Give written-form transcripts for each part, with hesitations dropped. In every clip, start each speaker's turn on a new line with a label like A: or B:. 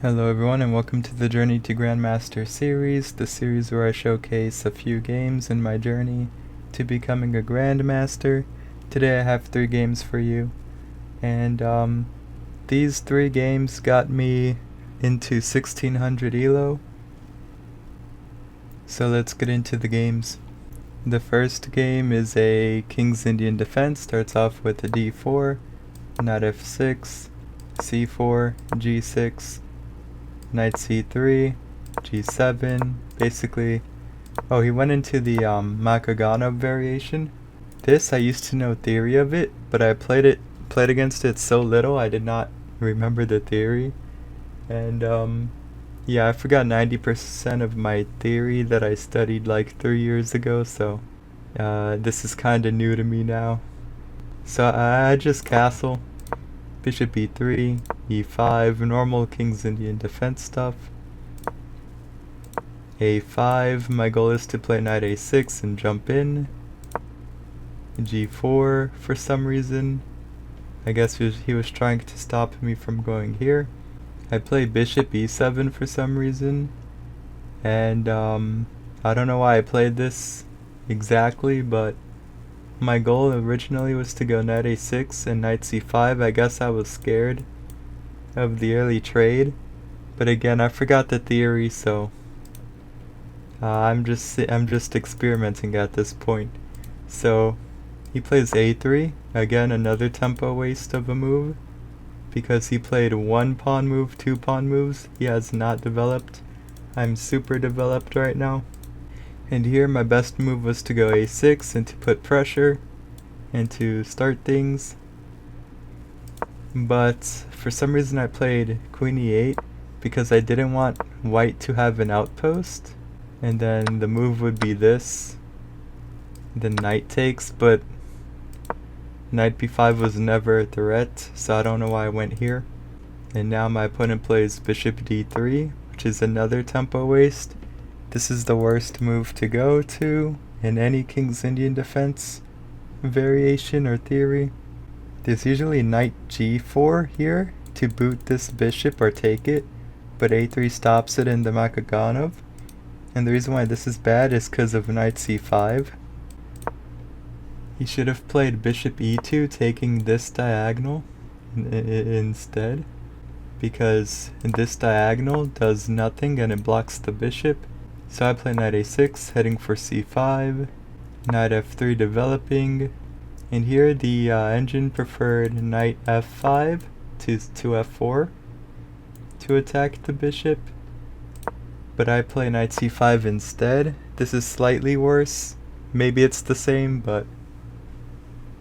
A: Hello everyone and welcome to the Journey to Grandmaster series, the series where I showcase a few games in my journey to becoming a Grandmaster. Today I have 3 games for you, and these 3 games got me into 1600 ELO. So let's get into the games. The first game is a King's Indian Defense, starts off with a d4, knight f6, c4, g6, knight c3, g7, basically. Oh, he went into the Makaganov variation. This, I used to know theory of it, but I played against it so little I did not remember the theory. And yeah, I forgot 90% of my theory that I studied like 3 years ago, so this is kinda new to me now. So I just castle. Bishop e3, e5, normal King's Indian Defense stuff. a5, my goal is to play knight a6 and jump in. g4 for some reason. I guess he was trying to stop me from going here. I play bishop e7 for some reason. And I don't know why I played this exactly, but my goal originally was to go knight a6 and knight c5. I guess I was scared of the early trade, but again, I forgot the theory, so I'm just experimenting at this point. So he plays a3, again another tempo waste of a move, because he played 1 pawn move, 2 pawn moves. He has not developed. I'm super developed right now. And here my best move was to go a6 and to put pressure and to start things. But for some reason I played queen e8 because I didn't want white to have an outpost. And then the move would be this. Then knight takes, but knight b5 was never a threat, so I don't know why I went here. And now my opponent plays bishop d3, which is another tempo waste. This is the worst move to go to in any King's Indian Defense variation or theory. There's usually knight g4 here to boot this bishop or take it, but a3 stops it in the Makaganov. And the reason why this is bad is because of knight c5. He should have played bishop e2, taking this diagonal instead, because this diagonal does nothing and it blocks the bishop. So I play knight a6, heading for c5, knight f3 developing, and here the engine preferred knight f5 to f4 to attack the bishop, but I play knight c5 instead. This is slightly worse. Maybe it's the same, but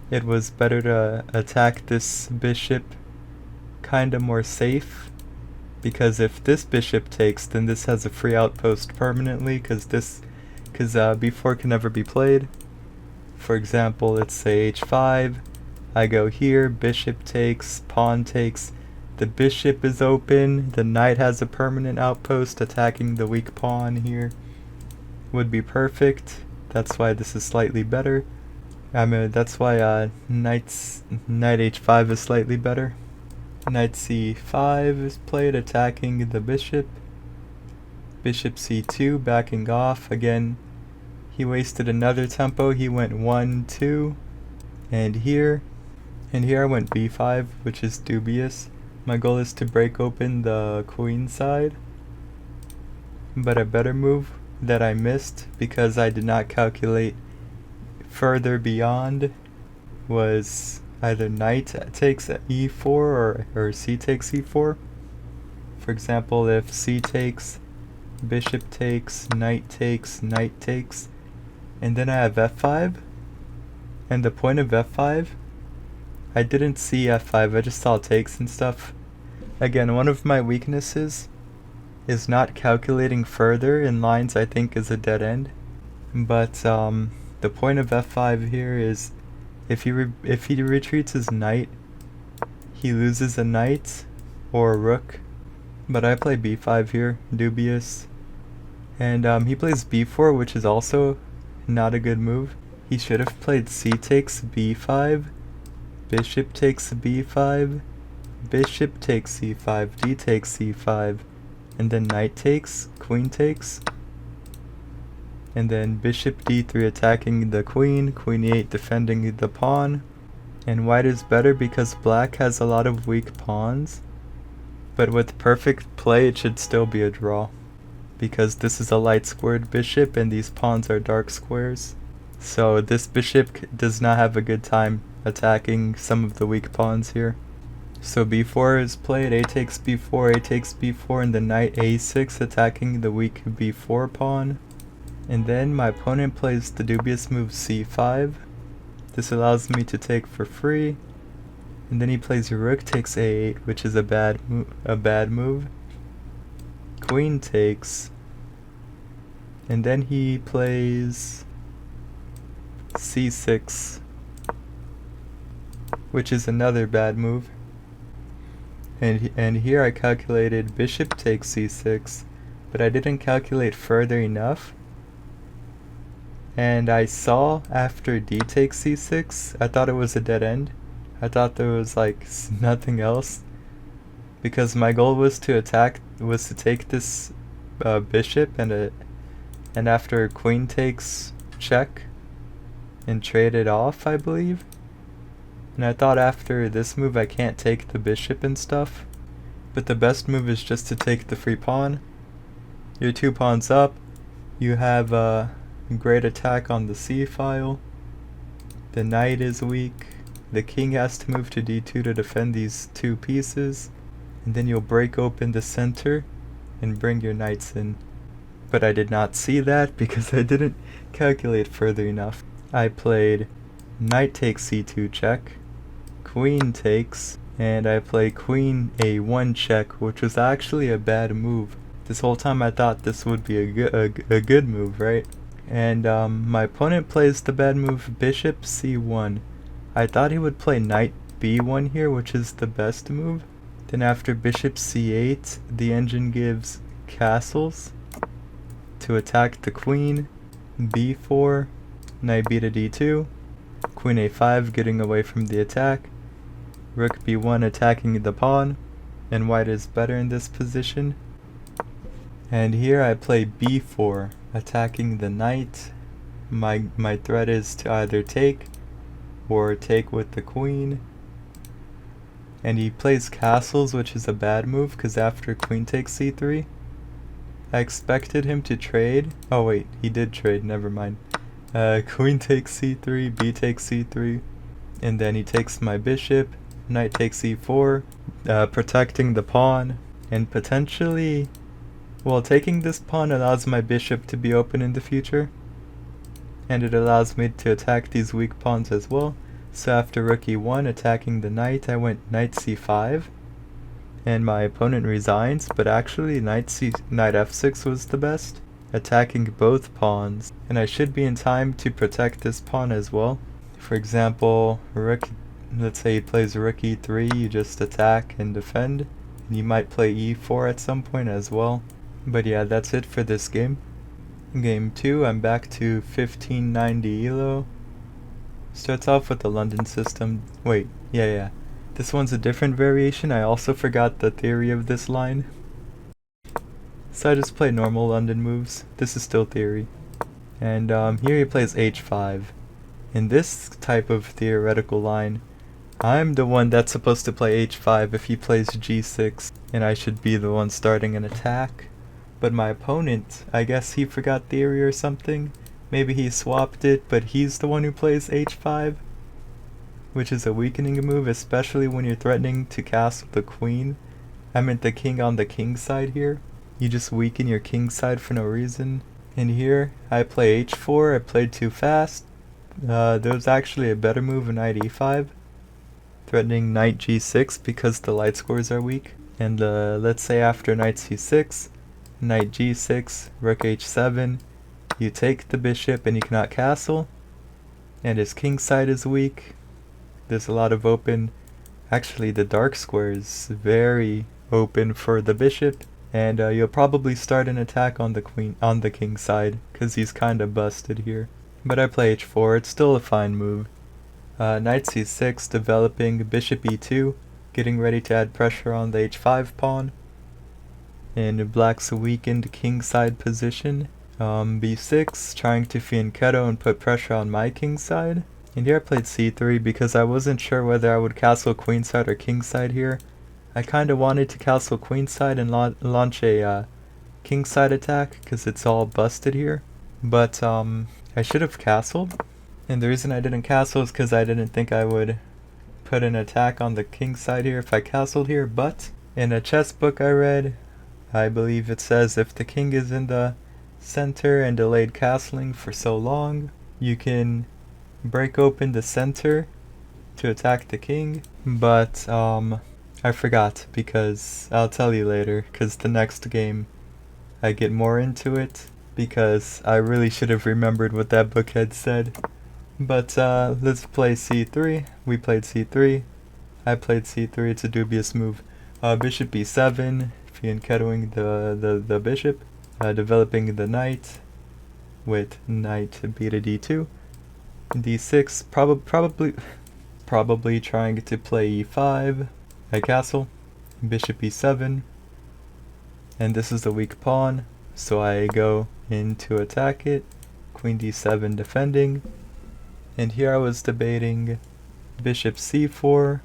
A: it was better to attack this bishop kinda more safe. Because if this bishop takes, then this has a free outpost permanently, because b4 can never be played. For example, let's say h5, I go here, bishop takes, pawn takes, the bishop is open, the knight has a permanent outpost attacking the weak pawn here. Would be perfect. That's why this is slightly better. That's why knight h5 is slightly better. Knight c5 is played, attacking the bishop. Bishop c2, backing off. Again, he wasted another tempo. He went 1, 2, and here I went b5, which is dubious. My goal is to break open the queen side, but a better move that I missed because I did not calculate further beyond was either knight takes e4 or c takes e4. For example, if c takes, bishop takes, knight takes, and then I have f5. And the point of f5, I didn't see f5, I just saw takes and stuff. Again, one of my weaknesses is not calculating further in lines I think is a dead end. But the point of f5 here is if he retreats his knight, he loses a knight or a rook. But I play b5 here, dubious. And he plays b4, which is also not a good move. He should have played c takes b5, bishop takes b5, bishop takes c5, d takes c5, and then knight takes, queen takes, and then bishop d3 attacking the queen, queen e8 defending the pawn. And white is better because black has a lot of weak pawns, but with perfect play it should still be a draw, because this is a light squared bishop and these pawns are dark squares. So this bishop does not have a good time attacking some of the weak pawns here. So b4 is played, a takes b4, a takes b4, and the knight a6 attacking the weak b4 pawn. And then my opponent plays the dubious move c5. This allows me to take for free. And then he plays rook takes a8, which is a bad move. Queen takes. And then he plays c6, which is another bad move. And here I calculated bishop takes c6, but I didn't calculate further enough. And I saw after d takes c6, I thought it was a dead end. I thought there was like nothing else, because my goal was to take this bishop and after queen takes check and trade it off, I believe. And I thought after this move I can't take the bishop and stuff, but the best move is just to take the free pawn. You're 2 pawns up, you have a great attack on the c file, the knight is weak, the king has to move to d2 to defend these 2 pieces, and then you'll break open the center and bring your knights in. But I did not see that because I didn't calculate further enough. I played knight takes c2 check, queen takes, and I play queen a1 check, which was actually a bad move. This whole time I thought this would be a good move, right? And my opponent plays the bad move bishop c1. I thought he would play knight b1 here, which is the best move. Then after bishop c8, the engine gives castles to attack the queen, b4, knight b to d2, queen a5 getting away from the attack, rook b1 attacking the pawn, and white is better in this position. And here I play b4, attacking the knight. My threat is to either take or take with the queen. And he plays castles, which is a bad move because after queen takes c3, I expected him to trade. Oh wait, he did trade, never mind. Queen takes c3, b takes c3, and then he takes my bishop, knight takes e4, protecting the pawn, and potentially, well, taking this pawn allows my bishop to be open in the future, and it allows me to attack these weak pawns as well. So after rook e1 attacking the knight, I went knight c5, and my opponent resigns, but actually knight f6 was the best, attacking both pawns, and I should be in time to protect this pawn as well. For example, let's say he plays rook e3, you just attack and defend, and you might play e4 at some point as well. But yeah, that's it for this game. Game 2, I'm back to 1590 ELO. Starts off with the London system. Wait, yeah. This one's a different variation. I also forgot the theory of this line. So I just play normal London moves. This is still theory. And here he plays h5. In this type of theoretical line, I'm the one that's supposed to play h5 if he plays g6, and I should be the one starting an attack. But my opponent, I guess he forgot theory or something. Maybe he swapped it, but he's the one who plays h5, which is a weakening move, especially when you're threatening to castle the queen. I meant the king on the king side here. You just weaken your king side for no reason. And here, I play h4, I played too fast. There was actually a better move, knight e5, threatening knight g6 because the light scores are weak. And let's say after knight c6, knight g6, rook h7, you take the bishop and you cannot castle, and his king side is weak. There's a lot of open, actually the dark square is very open for the bishop, and you'll probably start an attack on the king side because he's kind of busted here. But I play h4, it's still a fine move. Knight c6, developing bishop e2, getting ready to add pressure on the h5 pawn. in black's weakened kingside position. b6, trying to fianchetto and put pressure on my kingside. And here I played c3 because I wasn't sure whether I would castle queenside or kingside here. I kinda wanted to castle queenside and launch a kingside attack because it's all busted here. But I should have castled. And the reason I didn't castle is because I didn't think I would put an attack on the king side here if I castled here. But in a chess book I read, I believe it says if the king is in the center and delayed castling for so long, you can break open the center to attack the king. But I forgot, because I'll tell you later, because the next game I get more into it, because I really should have remembered what that book had said. But let's play c3. We played c3. I played c3. It's a dubious move. Bishop b7, fianchettoing the bishop, developing the knight with knight b to d2. d6, probably trying to play e5. I castle. Bishop e7. And this is the weak pawn, so I go in to attack it. Queen d7 defending. And here I was debating bishop c4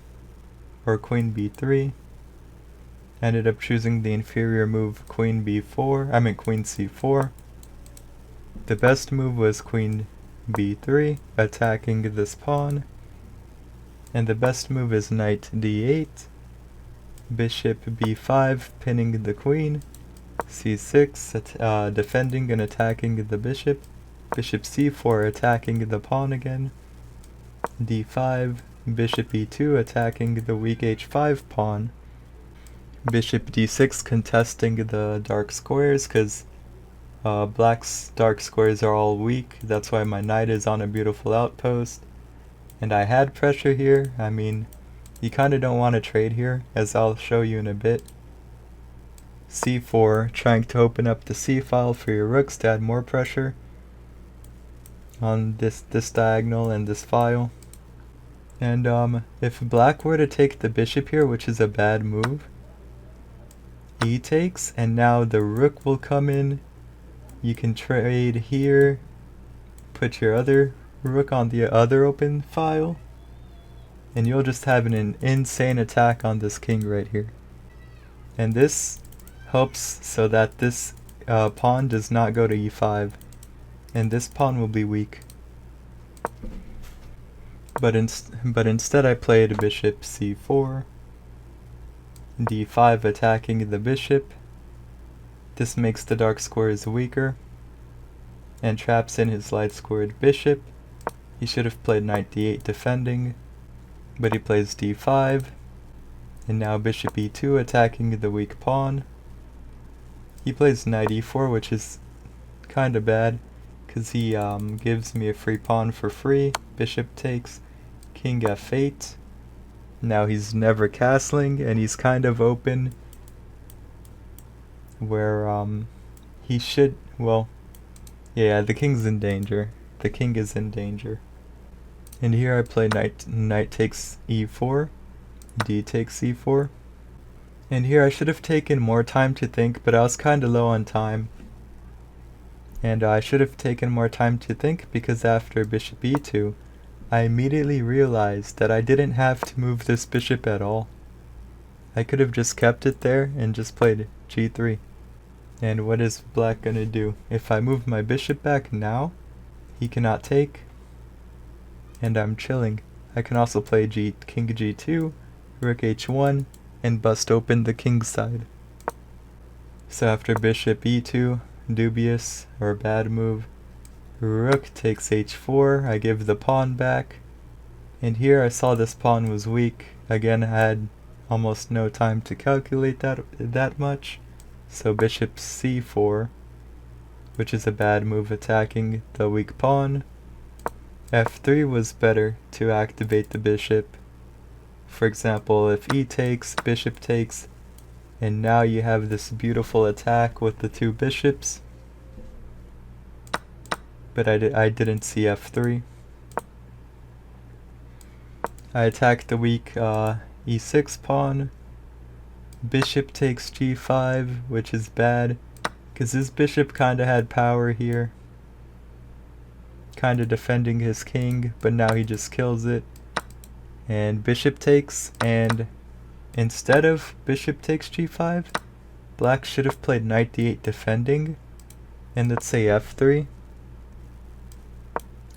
A: or queen b3. Ended up choosing the inferior move queen c4. The best move was queen b3, attacking this pawn. And the best move is knight d8, bishop b5, pinning the queen, c6, defending and attacking the bishop, bishop c4, attacking the pawn again, d5, bishop e2, attacking the weak h5 pawn, bishop d6, contesting the dark squares, because black's dark squares are all weak. That's why my knight is on a beautiful outpost. And I had pressure here. I mean, you kind of don't want to trade here, as I'll show you in a bit. c4, trying to open up the c file for your rooks to add more pressure on this diagonal and this file. And if black were to take the bishop here, which is a bad move, e takes, and now the rook will come in. You can trade here, put your other rook on the other open file, and you'll just have an insane attack on this king right here. And this helps so that this pawn does not go to e5, and this pawn will be weak. But instead I played bishop c4, d5, attacking the bishop. This makes the dark squares weaker and traps in his light squared bishop. He should have played knight d8 defending, but he plays d5, and now bishop e2, attacking the weak pawn. He plays knight e4, which is kinda bad, because he gives me a free pawn for free. Bishop takes, king f8. Now he's never castling, and he's kind of open where he should, well, yeah, the king's in danger. The king is in danger. And here I play knight takes e4, d takes e4. And here I should have taken more time to think, but I was kind of low on time. And I should have taken more time to think, because after bishop e2, I immediately realized that I didn't have to move this bishop at all. I could have just kept it there and just played g3. And what is black gonna do? If I move my bishop back now, he cannot take, and I'm chilling. I can also play king g2, rook h1, and bust open the king side. So after bishop e2, dubious or bad move, rook takes h4, I give the pawn back, and here I saw this pawn was weak. Again, I had almost no time to calculate that much, so bishop c4, which is a bad move attacking the weak pawn. f3 was better to activate the bishop. For example, if e takes, bishop takes, and now you have this beautiful attack with the two bishops. But I didn't see f3. I attacked the weak e6 pawn, Bishop takes g5, which is bad, because his bishop kinda had power here. Kinda defending his king, but now he just kills it. And bishop takes, and instead of bishop takes g5, black should have played knight d8 defending, and let's say f3.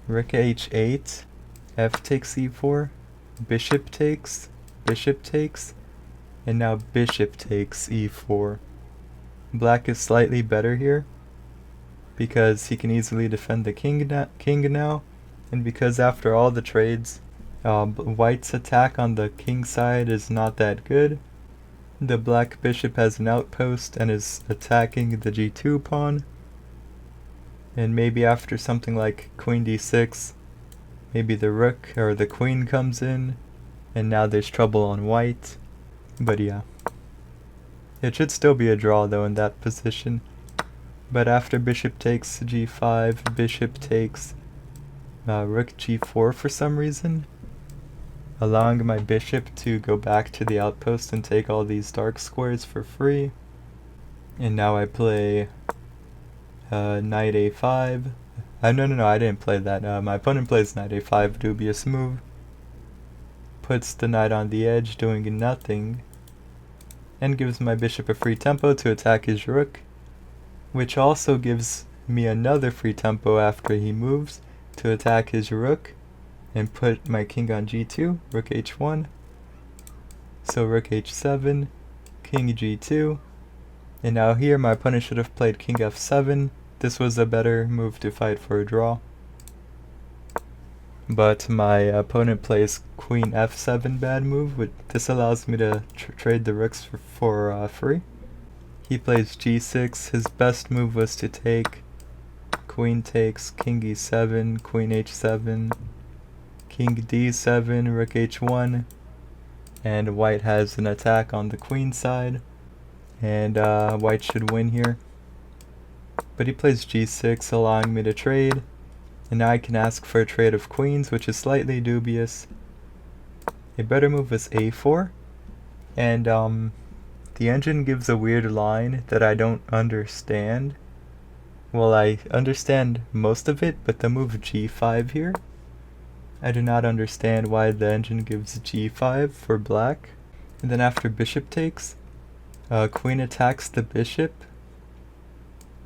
A: Rook h8, f takes e4, bishop takes, and now bishop takes e4. Black is slightly better here, because he can easily defend the king now, and because after all the trades, white's attack on the king side is not that good. The black bishop has an outpost and is attacking the g2 pawn. And maybe after something like queen d6, maybe the rook or the queen comes in, and now there's trouble on white. But yeah. It should still be a draw though in that position. But after bishop takes g5, bishop takes rook g4 for some reason, allowing my bishop to go back to the outpost and take all these dark squares for free. And now I play knight a5. No, I didn't play that. My opponent plays knight a5, dubious move. Puts the knight on the edge, doing nothing, and gives my bishop a free tempo to attack his rook, which also gives me another free tempo after he moves to attack his rook and put my king on g2, rook h1. So rook h7, king g2, and now here my opponent should have played king f7. This was a better move to fight for a draw. But my opponent plays queen f7, bad move. This allows me to trade the rooks for free. He plays g6. His best move was to take. Queen takes, king e7, queen h7, king d7, rook h1, and white has an attack on the queen side, and white should win here. But he plays g6, allowing me to trade, and now I can ask for a trade of queens, which is slightly dubious. A better move is a4, and the engine gives a weird line that I don't understand. Well, I understand most of it, but the move g5 here, I do not understand why the engine gives g5 for black. And then after bishop takes, queen attacks the bishop,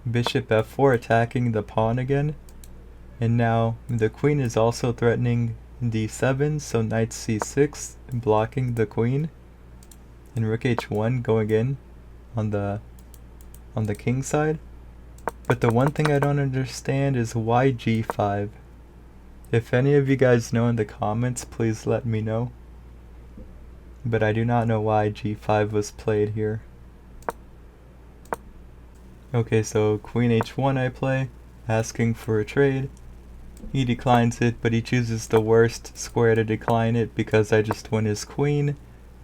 A: bishop f4 attacking the pawn again, and now the queen is also threatening d7, so knight c6 blocking the queen, and rook h1 going in on the king side. But the one thing I don't understand is why g5. If any of you guys know in the comments, please let me know. But I do not know why g5 was played here. Okay, so queen h1 I play, asking for a trade. He declines it, but he chooses the worst square to decline it because I just won his queen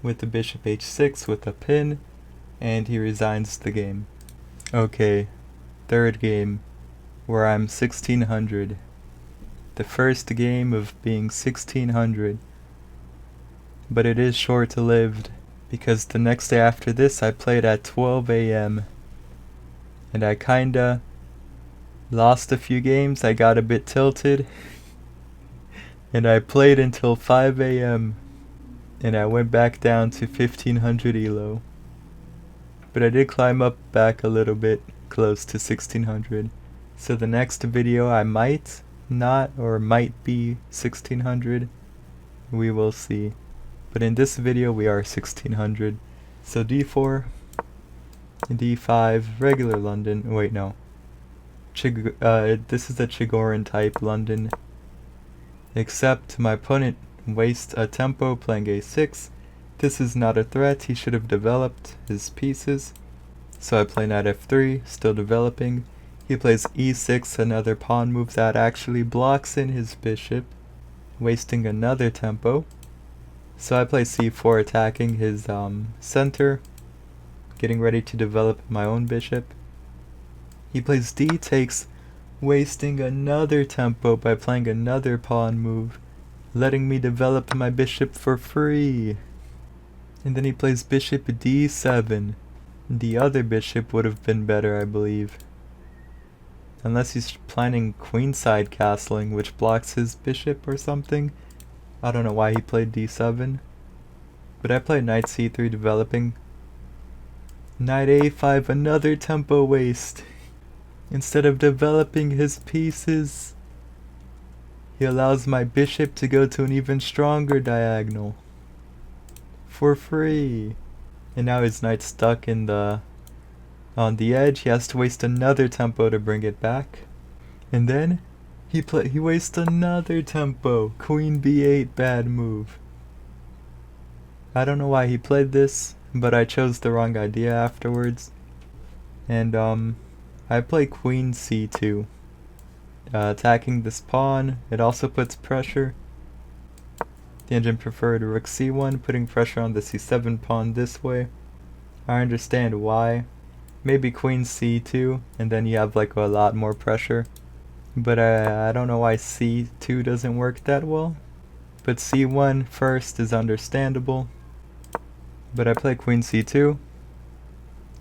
A: with the bishop h6 with a pin, and he resigns the game. Okay, third game, where I'm 1600. The first game of being 1600. But it is short-lived, because the next day after this I played at 12 AM. And I kinda lost a few games, I got a bit tilted. And I played until 5 AM. And I went back down to 1500 ELO. But I did climb up back a little bit, close to 1600. So the next video I might not, or might be 1600. We will see. But in this video we are 1600. So d4, d5, regular London. Wait, no. This is a Chigorin type London. Except my opponent wastes a tempo playing a6. This is not a threat, he should have developed his pieces. So I play knight f3, still developing. He plays e6, another pawn move that actually blocks in his bishop, wasting another tempo. So I play c4, attacking his center, getting ready to develop my own bishop. He plays d takes, wasting another tempo by playing another pawn move, letting me develop my bishop for free. And then he plays bishop d7. The other bishop would have been better, I believe. Unless he's planning queenside castling, which blocks his bishop or something. I don't know why he played d7. But I played knight c3 developing. Knight a5, another tempo waste. Instead of developing his pieces, he allows my bishop to go to an even stronger diagonal. For free. And now his knight's stuck in on the edge. He has to waste another tempo to bring it back. And then he wastes another tempo. Queen b8, bad move. I don't know why he played this, but I chose the wrong idea afterwards. And I play queen c2. Attacking this pawn. It also puts pressure. The engine preferred rook c1, putting pressure on the c7 pawn this way. I understand why. Maybe queen c2, and then you have like a lot more pressure. But I don't know why c2 doesn't work that well. But c1 first is understandable. But I play queen c2.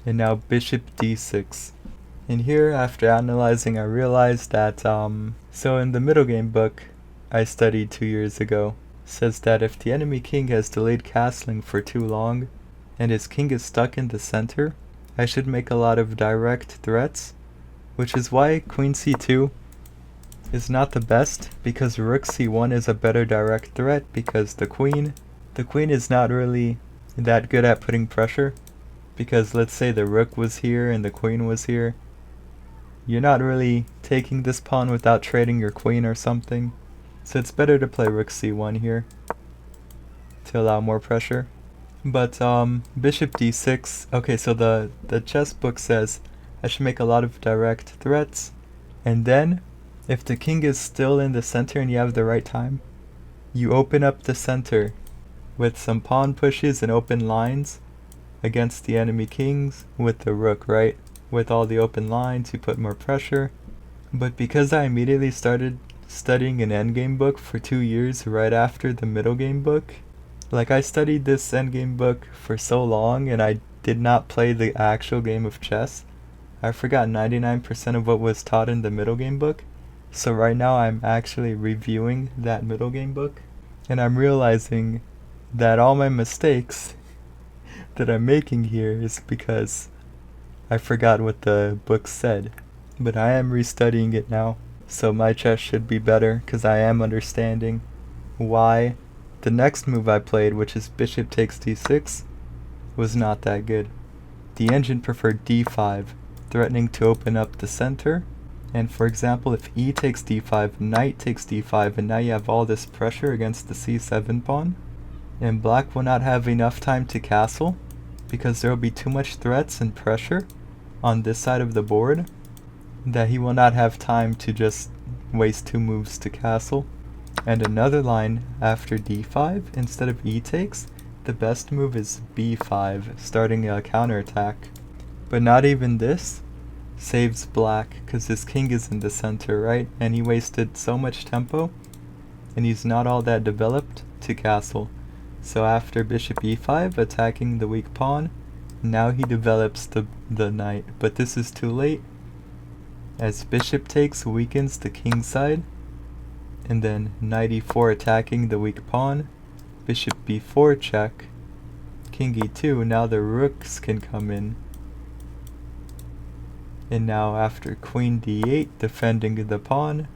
A: And now bishop d6. And here, after analyzing, I realized that, so in the middle game book I studied 2 years ago, says that if the enemy king has delayed castling for too long, and his king is stuck in the center, I should make a lot of direct threats, which is why queen c2 is not the best, because rook c1 is a better direct threat, because the queen is not really that good at putting pressure, because let's say the rook was here and the queen was here, you're not really taking this pawn without trading your queen or something, so it's better to play rook c1 here to allow more pressure. But bishop d6, okay, so the chess book says I should make a lot of direct threats, and then if the king is still in the center and you have the right time, you open up the center with some pawn pushes and open lines against the enemy kings with the rook, right? With all the open lines, you put more pressure. But because I immediately started studying an endgame book for 2 years right after the middle game book, like I studied this endgame book for so long and I did not play the actual game of chess. I forgot 99% of what was taught in the middle game book. So right now I'm actually reviewing that middle game book, and I'm realizing that all my mistakes that I'm making here is because I forgot what the book said. But I am restudying it now, so my chess should be better because I am understanding why the next move I played, which is bishop takes d6, was not that good. The engine preferred d5, threatening to open up the center. And for example, if e takes d5, knight takes d5, and now you have all this pressure against the c7 pawn, and black will not have enough time to castle, because there will be too much threats and pressure on this side of the board, that he will not have time to just waste 2 moves to castle. And another line after d5, instead of e takes, the best move is b5, starting a counterattack. But not even this saves black, because his king is in the center, right? And he wasted so much tempo, and he's not all that developed to castle. So after bishop e5, attacking the weak pawn, now he develops the knight. But this is too late, as bishop takes weakens the king side, and then knight e4 attacking the weak pawn, bishop b4 check, king e2, now the rooks can come in. And now after queen d8, defending the pawn,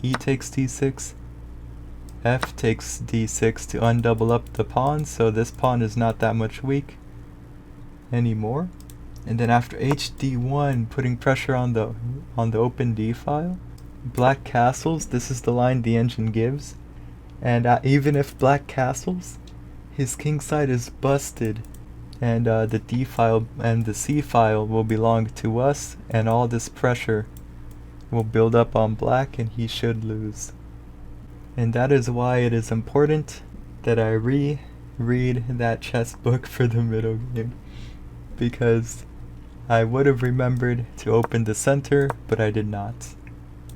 A: e takes d6, f takes d6 to undouble up the pawn, so this pawn is not that much weak anymore. And then after hd1, putting pressure on the open d file, black castles. This is the line the engine gives, and even if black castles, his king side is busted, and the d file and the c file will belong to us, and all this pressure will build up on black and he should lose. And that is why it is important that I reread that chess book for the middle game, because I would have remembered to open the center, but I did not,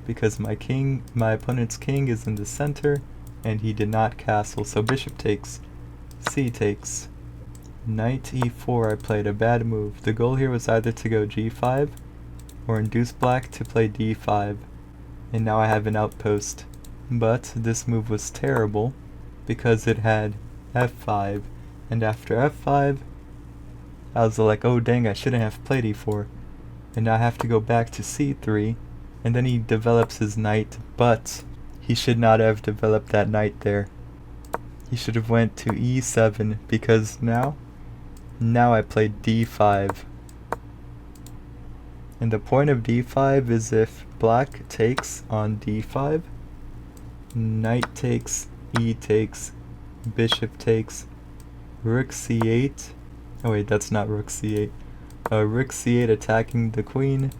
A: because my opponent's king is in the center and he did not castle. So bishop takes, c takes, Knight e4, I played a bad move. The goal here was either to go g5 or induce black to play d5, and now I have an outpost. But this move was terrible because it had f5, and after f5 I was like, oh dang, I shouldn't have played e4, and now I have to go back to c3, and then he develops his knight, but he should not have developed that knight there. He should have went to e7, because now I played d5. And the point of d5 is if black takes on d5, knight takes, e takes, bishop takes, rook c8. Oh wait, that's not rook c8. Rook c8 attacking the queen.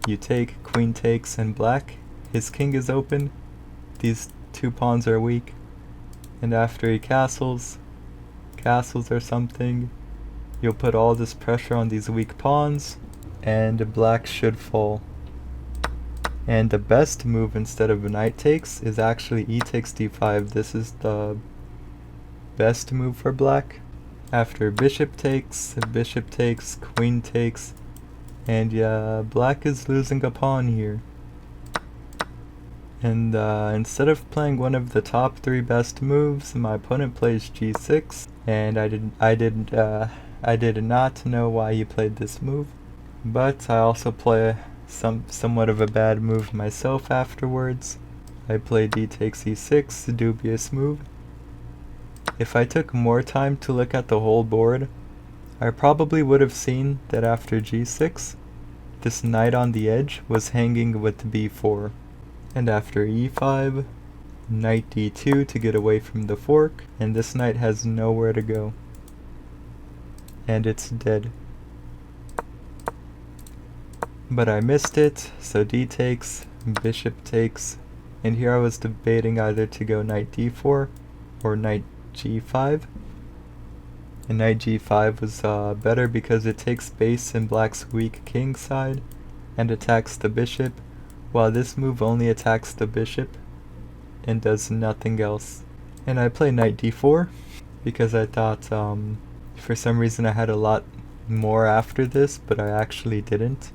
A: You take, queen takes, and black, his king is open. These two pawns are weak. And after he castles or something, you'll put all this pressure on these weak pawns, and black should fall. And the best move instead of knight takes is actually e takes d5. This is the best move for black. After bishop takes, queen takes, and yeah, black is losing a pawn here. And instead of playing one of the top 3 best moves, my opponent plays g6, and I did not know why he played this move. But I also play somewhat of a bad move myself afterwards. I play d takes e6, a dubious move. If I took more time to look at the whole board, I probably would have seen that after g6, this knight on the edge was hanging with b4. And after e5, knight d2 to get away from the fork, and this knight has nowhere to go. And it's dead. But I missed it, so d takes, bishop takes, and here I was debating either to go knight d4 or knight g5. And knight g5 was better because it takes base in black's weak king side and attacks the bishop, while this move only attacks the bishop and does nothing else. And I play knight d4 because I thought for some reason I had a lot more after this, but I actually didn't.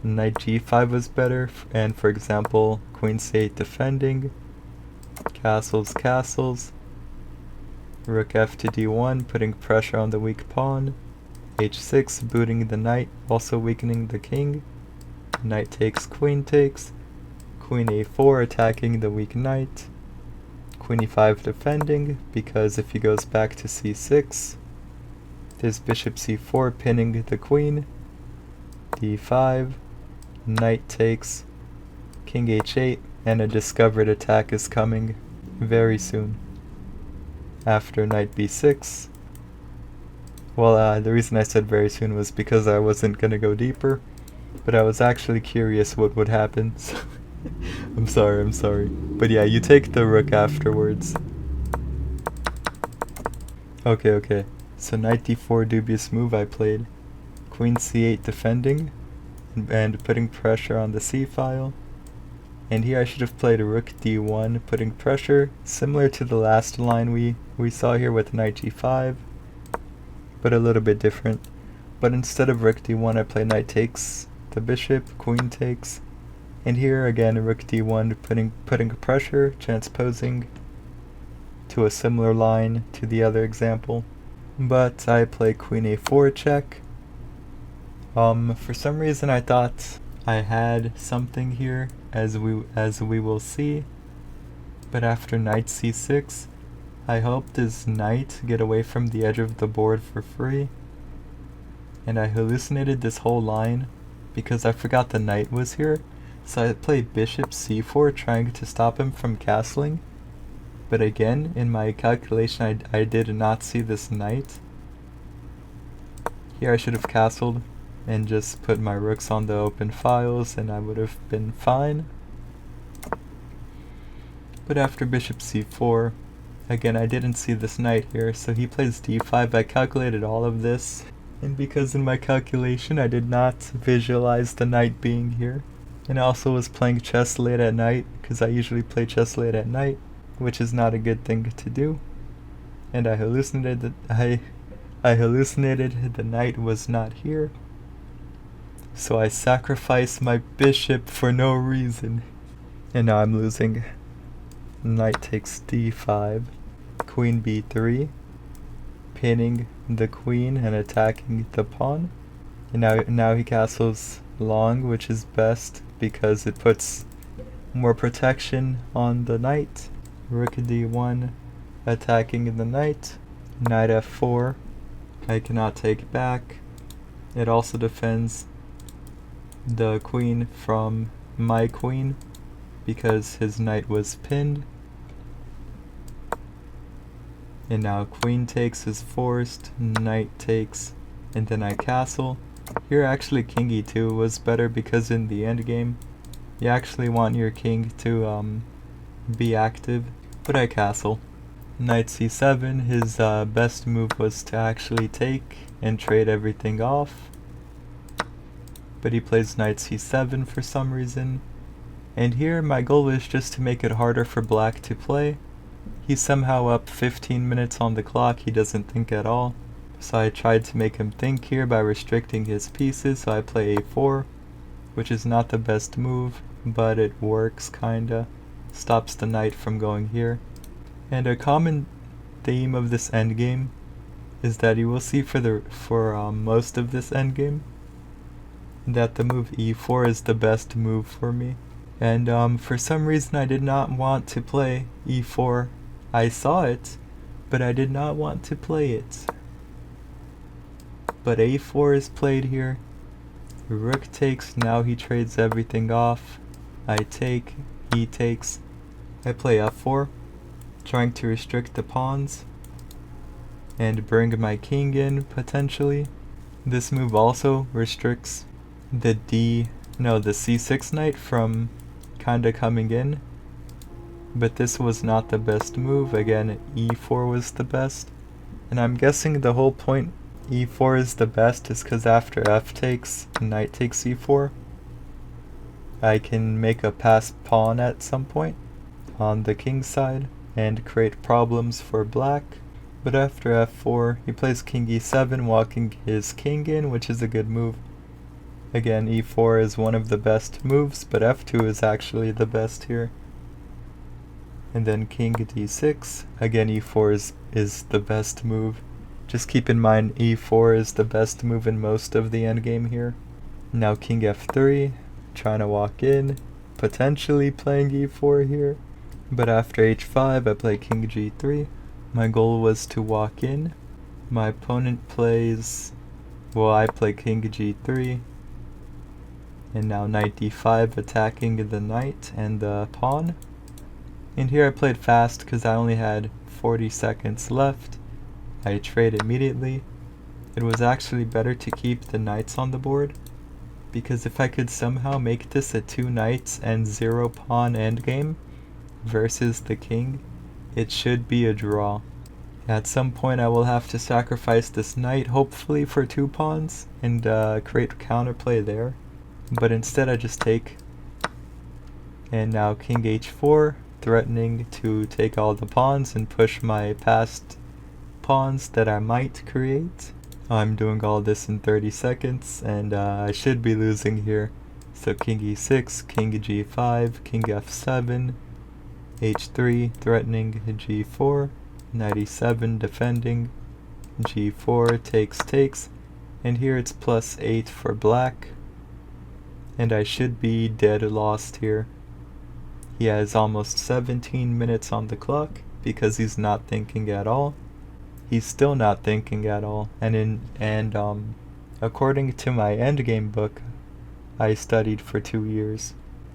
A: Knight g5 was better, and for example, queen c8 defending, castles, rook f to d1, putting pressure on the weak pawn, h6, booting the knight, also weakening the king, knight takes, queen a4, attacking the weak knight, queen e5 defending, because if he goes back to c6, there's bishop c4 pinning the queen, d5, knight takes, king h8, and a discovered attack is coming very soon. After knight b6, well, the reason I said very soon was because I wasn't gonna go deeper, but I was actually curious what would happen, so I'm sorry. But yeah, you take the rook afterwards. Okay, so knight d4, dubious move I played. Queen c8 defending, and putting pressure on the c-file. And here I should have played a rook d1, putting pressure, similar to the last line we saw here with knight g5, but a little bit different. But instead of rook d1, I play knight takes the bishop, queen takes, and here again rook d1, putting pressure, transposing to a similar line to the other example. But I play queen a4 check. For some reason I thought I had something here, as we will see, but after knight c6, I helped his knight get away from the edge of the board for free, and I hallucinated this whole line because I forgot the knight was here, so I played bishop c4 trying to stop him from castling, but again, in my calculation I did not see this knight. Here I should have castled and just put my rooks on the open files and I would have been fine. But after bishop c4, again I didn't see this knight here, so he plays d5. I calculated all of this, and because in my calculation I did not visualize the knight being here, and I also was playing chess late at night, because I usually play chess late at night, which is not a good thing to do, and I hallucinated I hallucinated the knight was not here, so I sacrificed my bishop for no reason. And now I'm losing. Knight takes d5, queen b3, pinning the queen and attacking the pawn. And now he castles long, which is best because it puts more protection on the knight. Rook d1, attacking the knight. Knight f4, I cannot take back. It also defends the queen from my queen because his knight was pinned. And now queen takes is forced, knight takes, and then I castle. Here actually king e2 was better because in the endgame you actually want your king to be active, but I castle. Knight c7, his best move was to actually take and trade everything off, but he plays knight c7 for some reason. And here my goal is just to make it harder for black to play. He's somehow up 15 minutes on the clock, he doesn't think at all. So I tried to make him think here by restricting his pieces, so I play a4, which is not the best move, but it works kinda. Stops the knight from going here. And a common theme of this endgame is that you will see for most of this endgame that the move e4 is the best move for me. And for some reason I did not want to play e4. I saw it, but I did not want to play it. But a4 is played here. Rook takes, now he trades everything off. I take, he takes. I play f4, trying to restrict the pawns and bring my king in potentially. This move also restricts the c6 knight from kinda coming in, but this was not the best move. Again, e4 was the best, and I'm guessing the whole point e4 is the best is because after f takes, knight takes e4, I can make a passed pawn at some point on the king side and create problems for black. But after f4, he plays king e7, walking his king in, which is a good move. Again, e4 is one of the best moves, but f2 is actually the best here. And then king d6, again e4 is the best move. Just keep in mind e4 is the best move in most of the endgame here. Now king f3, trying to walk in, potentially playing e4 here. But after h5 I play king g3. My goal was to walk in. My opponent plays, well, I play king g3. And now knight d5, attacking the knight and the pawn. And here I played fast because I only had 40 seconds left. I trade immediately. It was actually better to keep the knights on the board, because if I could somehow make this a 2 knights and 0 pawn endgame versus the king, it should be a draw. At some point I will have to sacrifice this knight, hopefully for 2 pawns, and create counterplay there. But instead I just take. And now king h4, threatening to take all the pawns and push my passed pawns that I might create. I'm doing all this in 30 seconds, and I should be losing here. So king e6, king g5, king f7, h3, threatening g4, knight e7, defending, g4, takes, and here it's +8 for black, and I should be dead lost here. He has almost 17 minutes on the clock because he's not thinking at all. He's still not thinking at all, and according to my endgame book, I studied for 2 years.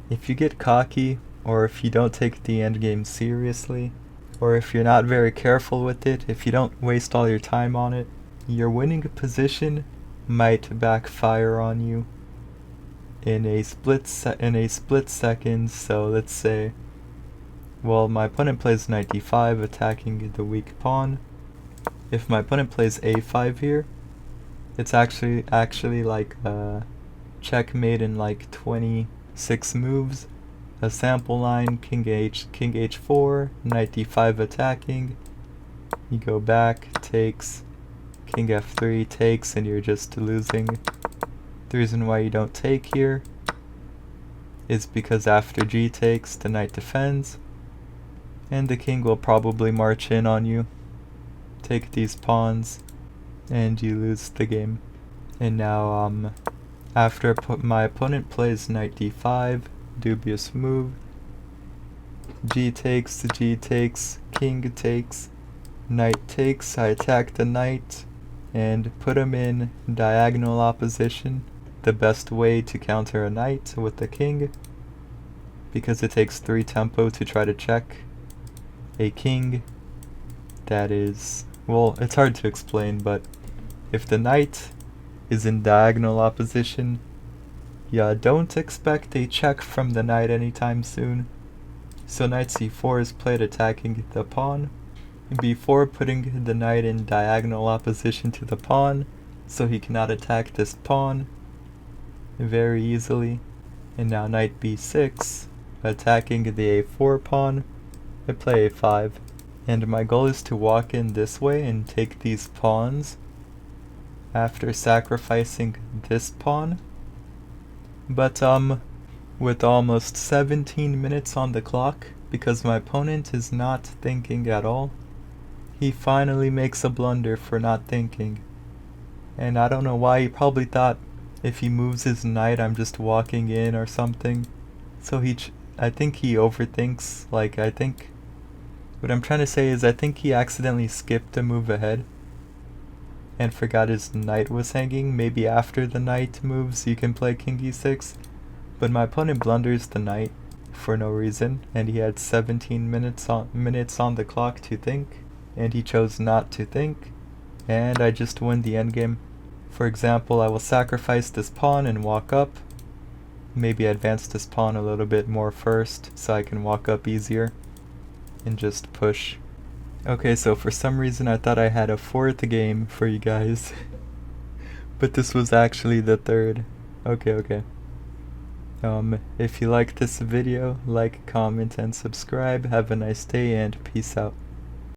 A: If you get cocky, or if you don't take the endgame seriously, or if you're not very careful with it, if you don't waste all your time on it, your winning position might backfire on you in a split second. So let's say, well, my opponent plays knight d5, attacking the weak pawn. If my opponent plays a5 here, it's actually like checkmate in like 26 moves. A sample line, king h4, knight d5 attacking. You go back, takes, king f3 takes and you're just losing. The reason why you don't take here is because after g takes, the knight defends, and the king will probably march in on you, take these pawns, and you lose the game. And now, after my opponent plays knight d5, dubious move, g takes, king takes, knight takes, I attack the knight, and put him in diagonal opposition. The best way to counter a knight with the king, because it takes 3 tempo to try to check a king that is, well, it's hard to explain, but if the knight is in diagonal opposition, yeah, don't expect a check from the knight anytime soon. So knight c4 is played attacking the pawn, before putting the knight in diagonal opposition to the pawn, so he cannot attack this pawn very easily. And now knight b6, attacking the a4 pawn, I play a5. And my goal is to walk in this way and take these pawns after sacrificing this pawn. But with almost 17 minutes on the clock, because my opponent is not thinking at all, he finally makes a blunder for not thinking. And I don't know why, he probably thought if he moves his knight I'm just walking in or something. So I think he overthinks. Like, what I'm trying to say is I think he accidentally skipped a move ahead and forgot his knight was hanging. Maybe after the knight moves you can play king e6, but my opponent blunders the knight for no reason, and he had 17 minutes on the clock to think, and he chose not to think, and I just win the endgame. For example, I will sacrifice this pawn and walk up. Maybe advance this pawn a little bit more first so I can walk up easier and just push. Okay, so for some reason I thought I had a 4th game for you guys, but this was actually the 3rd. Okay. If you like this video, like, comment, and subscribe. Have a nice day and peace out.